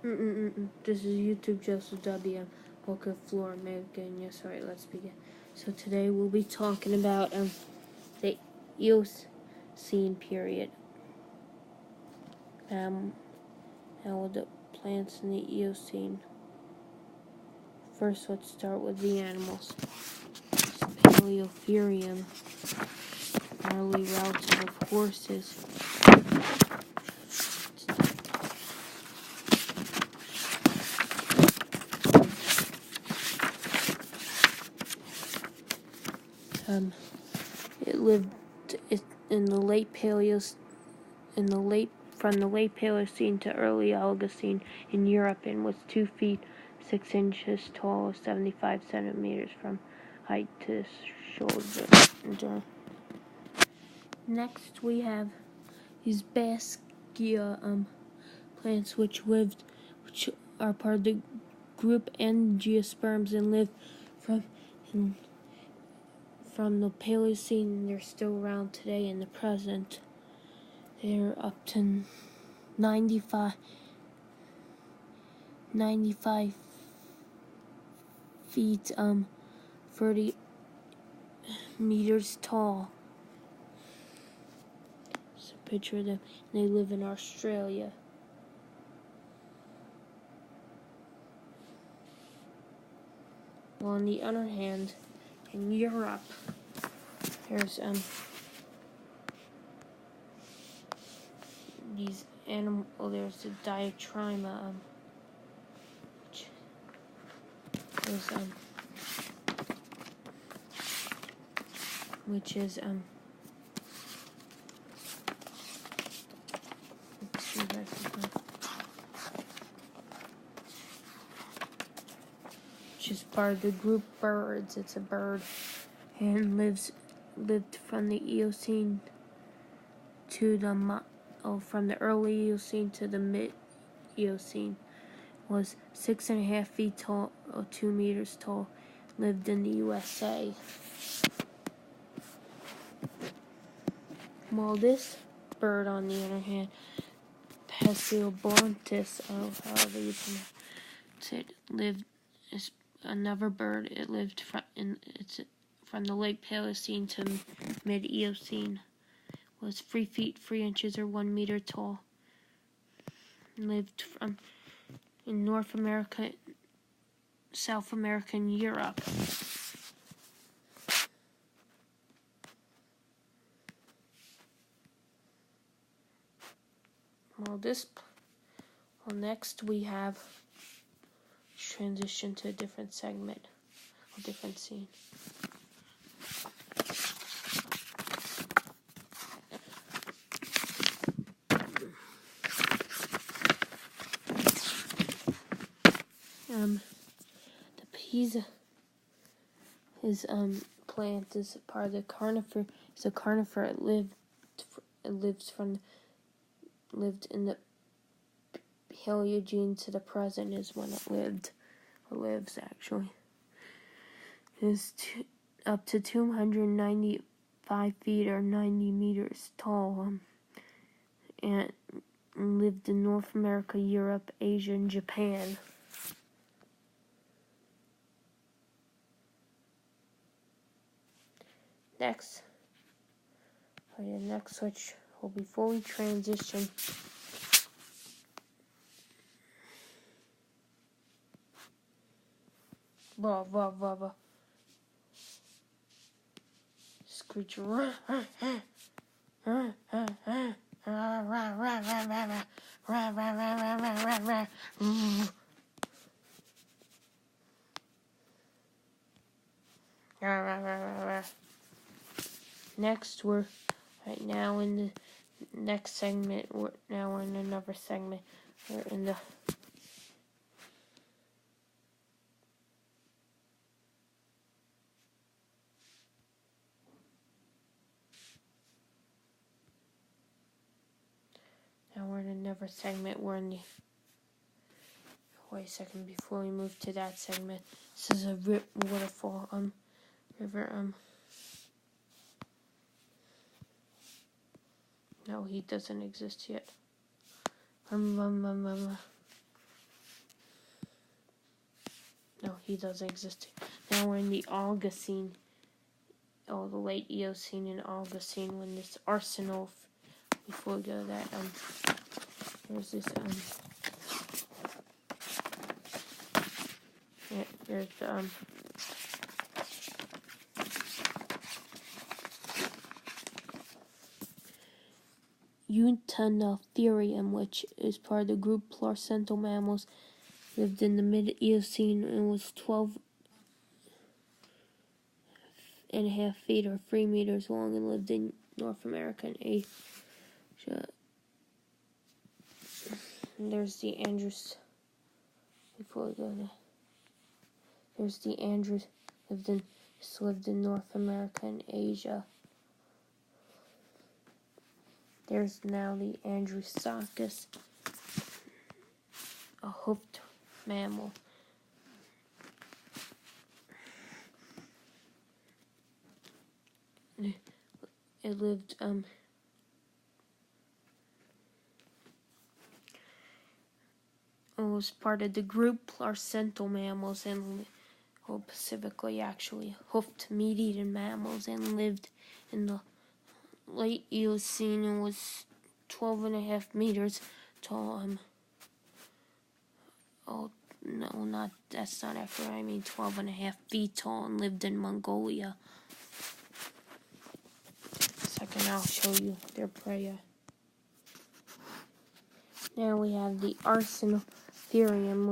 This is YouTube Joseph W. Walker Flora Age. Yes, alright, let's begin. So today we'll be talking about the Eocene period. Now the plants in the Eocene. First, let's start with the animals. Paleotherium, early relative of horses. It lived in the late from the late Paleocene to early Oligocene in Europe, and was 2 feet 6 inches tall, 75 centimeters from height to shoulder. Next, we have these Baskia plants, which are part of the group Angiosperms and live from the Paleocene. They're still around today in the present. They're up to 95 feet 30 meters tall. Just a picture of them. They live in Australia. Well, on the other hand, in Europe, there's these animal. Oh, there's the Diatrima, which is let's see if I can which is part of the group birds. It's a bird and lived from the Eocene to from the early Eocene to the mid Eocene. Was 6.5 feet tall, or 2 meters tall. Lived in the USA. While this bird, on the other hand, Passeobontis, however you pronounce it, is another bird. It lived from the late Paleocene to mid Eocene. Was 3 feet 3 inches or 1 meter tall. Lived in North America, South America, and Europe. Next we have transition to a different segment, a different scene. The Pisa plant is part of the conifer. It's a conifer. It lived in the Paleogene to the present is when it lived, or lives actually. It is up to 295 feet or 90 meters tall, and lived in North America, Europe, Asia, and Japan. Next switch will be fully transition. Blah blah blah blah. Screech. Next, we're right now in the next segment. We're in another segment. We're in the another segment. We're in the wait a second before we move to that segment. This is a waterfall river No, he doesn't exist yet. No, he doesn't exist. Now we're in the Oligocene. Oh, the late Eocene and Oligocene, when this arsenal. Before we go to that, there's this yeah, there's Utinarium, which is part of the group placental mammals, lived in the mid-Eocene and was 12.5 feet or 3 meters long and lived in North America and Asia. And there's the Andrews. Before we go there, there's the Andrews lived in North America and Asia. There's now the Andrewsarchus, a hoofed mammal. It lived it was part of the group placental mammals and specifically actually hoofed meat-eating mammals, and lived in the late Eocene and was 12.5 meters tall. Oh no, that's not accurate. I mean 12.5 feet tall and lived in Mongolia. Second, I'll show you their prey. Now we have the Arsenopitherium,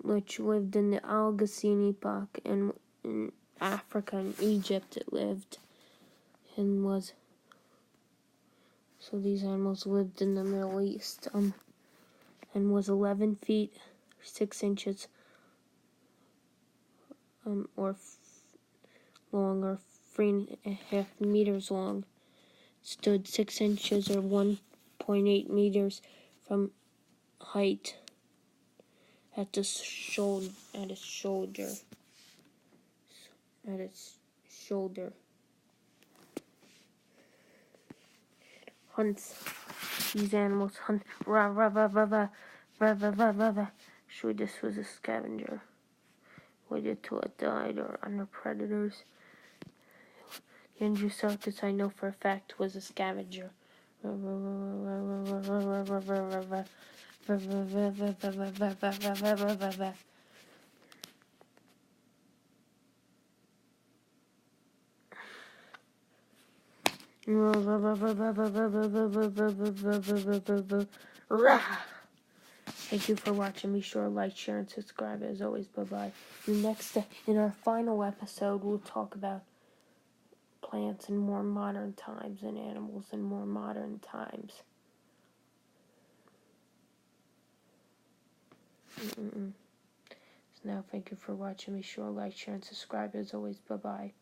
which lived in the Oligocene epoch, and in Africa and Egypt it lived, and was. So these animals lived in the Middle East, and was 11 feet 6 inches, long, or 3.5 meters long. Stood 6 inches or 1.8 meters from height at its shoulder. Hunts. These animals hunt. Sure, this was a scavenger. Waited till it died or under predators. The Andrewsarchus, I know for a fact, was a scavenger. Thank you for watching. Be sure to like, share, and subscribe. As always, bye-bye. In our final episode, we'll talk about plants in more modern times and animals in more modern times. So now, thank you for watching. Be sure to like, share, and subscribe. As always, bye-bye.